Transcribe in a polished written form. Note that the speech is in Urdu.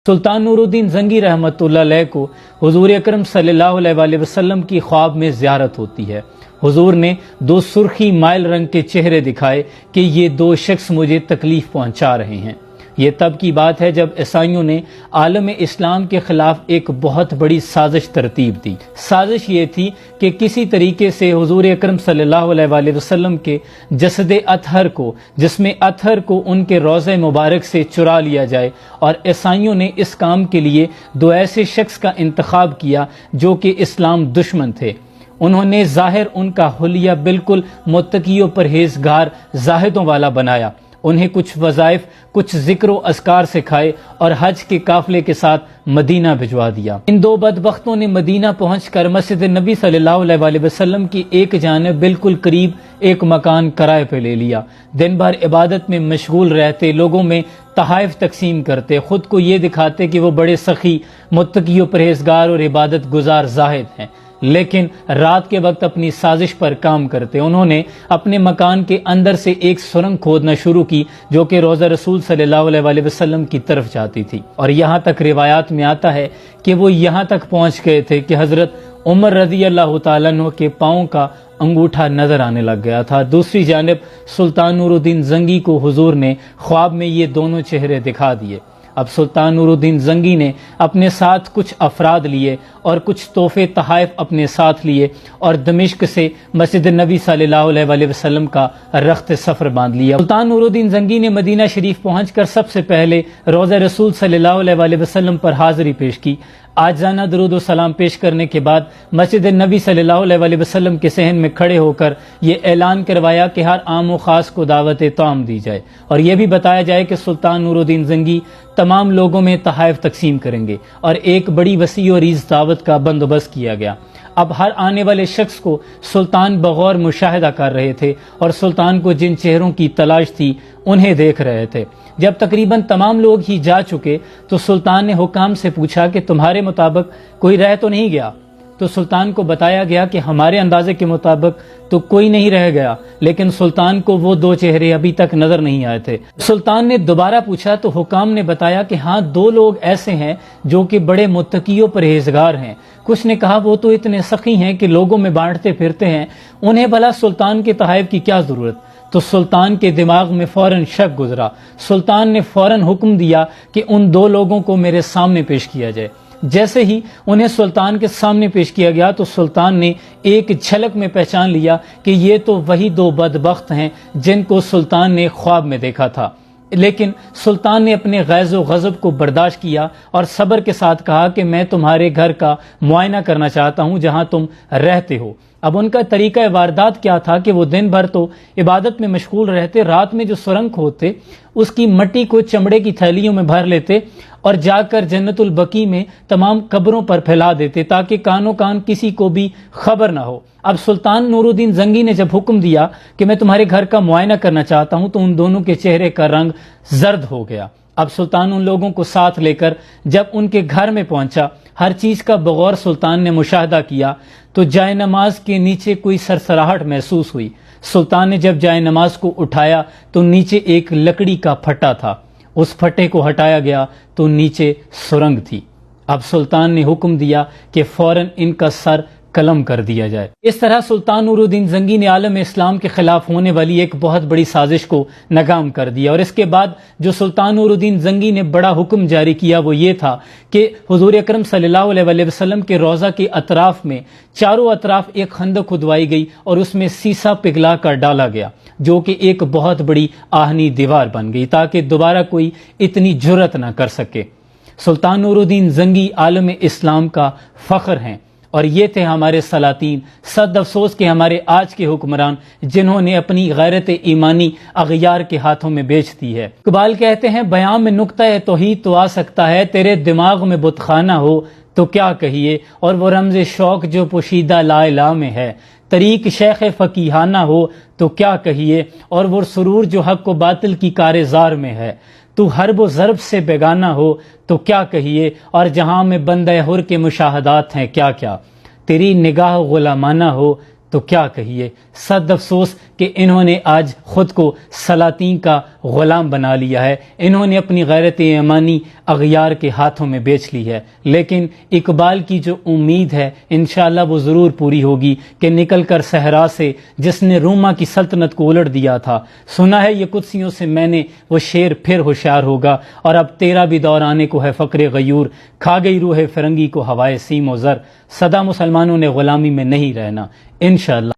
سلطان نور الدین زنگی رحمۃ اللہ علیہ کو حضور اکرم صلی اللہ علیہ وسلم کی خواب میں زیارت ہوتی ہے۔ حضور نے دو سرخی مائل رنگ کے چہرے دکھائے کہ یہ دو شخص مجھے تکلیف پہنچا رہے ہیں۔ یہ تب کی بات ہے جب عیسائیوں نے عالم اسلام کے خلاف ایک بہت بڑی سازش ترتیب دی۔ سازش یہ تھی کہ کسی طریقے سے حضور اکرم صلی اللہ علیہ وسلم کے جسد اطہر کو، جسم اطہر کو ان کے روضہ مبارک سے چرا لیا جائے، اور عیسائیوں نے اس کام کے لیے دو ایسے شخص کا انتخاب کیا جو کہ اسلام دشمن تھے۔ انہوں نے ظاہر ان کا حلیہ بالکل متقی و پرہیزگار زاہدوں والا بنایا، انہیں کچھ وظائف، کچھ ذکر و اذکار سکھائے اور حج کے قافلے کے ساتھ مدینہ بھجوا دیا۔ ان دو بدبختوں نے مدینہ پہنچ کر مسجد نبی صلی اللہ علیہ وسلم کی ایک جانب بالکل قریب ایک مکان کرائے پہ لے لیا۔ دن بھر عبادت میں مشغول رہتے، لوگوں میں تحائف تقسیم کرتے، خود کو یہ دکھاتے کہ وہ بڑے سخی، متقی و پرہیزگار اور عبادت گزار زاہد ہیں، لیکن رات کے وقت اپنی سازش پر کام کرتے۔ انہوں نے اپنے مکان کے اندر سے ایک سرنگ کھودنا شروع کی جو کہ روضہ رسول صلی اللہ علیہ وسلم کی طرف جاتی تھی، اور یہاں تک روایات میں آتا ہے کہ وہ یہاں تک پہنچ گئے تھے کہ حضرت عمر رضی اللہ تعالیٰ عنہ کے پاؤں کا انگوٹھا نظر آنے لگ گیا تھا۔ دوسری جانب سلطان نور الدین زنگی کو حضور نے خواب میں یہ دونوں چہرے دکھا دیے۔ اب سلطان نور الدین زنگی نے اپنے ساتھ کچھ افراد لیے اور کچھ تحفے تحائف اپنے ساتھ لیے اور دمشق سے مسجد نبی صلی اللہ علیہ وسلم کا رخت سفر باندھ لیا۔ سلطان نور الدین زنگی نے مدینہ شریف پہنچ کر سب سے پہلے روضہ رسول صلی اللہ علیہ وسلم پر حاضری پیش کی۔ عاجزانہ درود و سلام پیش کرنے کے بعد مسجد نبی صلی اللہ علیہ وسلم کے صحن میں کھڑے ہو کر یہ اعلان کروایا کہ ہر عام و خاص کو دعوت طعام دی جائے، اور یہ بھی بتایا جائے کہ سلطان نور الدین زنگی تمام لوگوں میں تحائف تقسیم کریں گے، اور ایک بڑی وسیع و عریض دعوت کا بندوبست کیا گیا۔ اب ہر آنے والے شخص کو سلطان بغور مشاہدہ کر رہے تھے، اور سلطان کو جن چہروں کی تلاش تھی انہیں دیکھ رہے تھے۔ جب تقریباً تمام لوگ ہی جا چکے تو سلطان نے حکام سے پوچھا کہ تمہارے مطابق کوئی رہ تو نہیں گیا؟ تو سلطان کو بتایا گیا کہ ہمارے اندازے کے مطابق تو کوئی نہیں رہ گیا، لیکن سلطان کو وہ دو چہرے ابھی تک نظر نہیں آئے تھے۔ سلطان نے دوبارہ پوچھا تو حکام نے بتایا کہ ہاں، دو لوگ ایسے ہیں جو کہ بڑے متقی و پرہیزگار ہیں۔ کچھ نے کہا وہ تو اتنے سخی ہیں کہ لوگوں میں بانٹتے پھرتے ہیں، انہیں بھلا سلطان کے تحائف کی کیا ضرورت؟ تو سلطان کے دماغ میں فوراً شک گزرا۔ سلطان نے فوراً حکم دیا کہ ان دو لوگوں کو میرے سامنے پیش کیا جائے۔ جیسے ہی انہیں سلطان کے سامنے پیش کیا گیا تو سلطان نے ایک جھلک میں پہچان لیا کہ یہ تو وہی دو بدبخت ہیں جن کو سلطان نے خواب میں دیکھا تھا۔ لیکن سلطان نے اپنے غیظ و غضب کو برداشت کیا اور صبر کے ساتھ کہا کہ میں تمہارے گھر کا معائنہ کرنا چاہتا ہوں جہاں تم رہتے ہو۔ اب ان کا طریقہ واردات کیا تھا کہ وہ دن بھر تو عبادت میں مشغول رہتے، رات میں جو سرنگ کھودتے اس کی مٹی کو چمڑے کی تھیلیوں میں بھر لیتے اور جا کر جنت البقیع میں تمام قبروں پر پھیلا دیتے تاکہ کانوں کان کسی کو بھی خبر نہ ہو۔ اب سلطان نور الدین زنگی نے جب حکم دیا کہ میں تمہارے گھر کا معائنہ کرنا چاہتا ہوں تو ان دونوں کے چہرے کا رنگ زرد ہو گیا۔ اب سلطان ان لوگوں کو ساتھ لے کر جب ان کے گھر میں پہنچا، ہر چیز کا بغور سلطان نے مشاہدہ کیا تو جائے نماز کے نیچے کوئی سرسراہٹ محسوس ہوئی۔ سلطان نے جب جائے نماز کو اٹھایا تو نیچے ایک لکڑی کا پھٹا تھا، اس پھٹے کو ہٹایا گیا تو نیچے سرنگ تھی۔ اب سلطان نے حکم دیا کہ فوراً ان کا سر قلم کر دیا جائے۔ اس طرح سلطان نور الدین زنگی نے عالم اسلام کے خلاف ہونے والی ایک بہت بڑی سازش کو ناکام کر دیا، اور اس کے بعد جو سلطان نور الدین زنگی نے بڑا حکم جاری کیا وہ یہ تھا کہ حضور اکرم صلی اللہ علیہ وسلم کے روضہ کے اطراف میں چاروں اطراف ایک خندق کھدوائی گئی اور اس میں سیسا پگھلا کر ڈالا گیا جو کہ ایک بہت بڑی آہنی دیوار بن گئی تاکہ دوبارہ کوئی اتنی جرأت نہ کر سکے۔ سلطان نور الدین زنگی عالم اسلام کا فخر ہیں، اور یہ تھے ہمارے سلاطین۔ صد افسوس کہ ہمارے آج کے حکمران جنہوں نے اپنی غیرت ایمانی اغیار کے ہاتھوں میں بیچ دی ہے۔ اقبال کہتے ہیں بیان میں نقطہ توحید تو آ سکتا ہے، تیرے دماغ میں بت خانہ ہو تو کیا کہیے، اور وہ رمز شوق جو پوشیدہ لا الہ میں ہے، طریق شیخ فقیہانہ ہو تو کیا کہیے، اور وہ سرور جو حق و باطل کی کارزار میں ہے، تو حرب و ضرب سے بیگانہ ہو تو کیا کہیے، اور جہاں میں بندہ حر کے مشاہدات ہیں کیا کیا، تیری نگاہ غلامانہ ہو تو کیا کہیے۔ صد افسوس کہ انہوں نے آج خود کو سلاطین کا غلام بنا لیا ہے، انہوں نے اپنی غیرت ایمانی اغیار کے ہاتھوں میں بیچ لی ہے۔ لیکن اقبال کی جو امید ہے انشاءاللہ وہ ضرور پوری ہوگی کہ نکل کر صحرا سے جس نے روما کی سلطنت کو الٹ دیا تھا، سنا ہے یہ قدسیوں سے میں نے، وہ شیر پھر ہوشیار ہوگا، اور اب تیرا بھی دور آنے کو ہے فقر غیور، کھا گئی روح فرنگی کو ہوائے سیم و زر، سدا مسلمانوں نے غلامی میں نہیں رہنا انشاءاللہ۔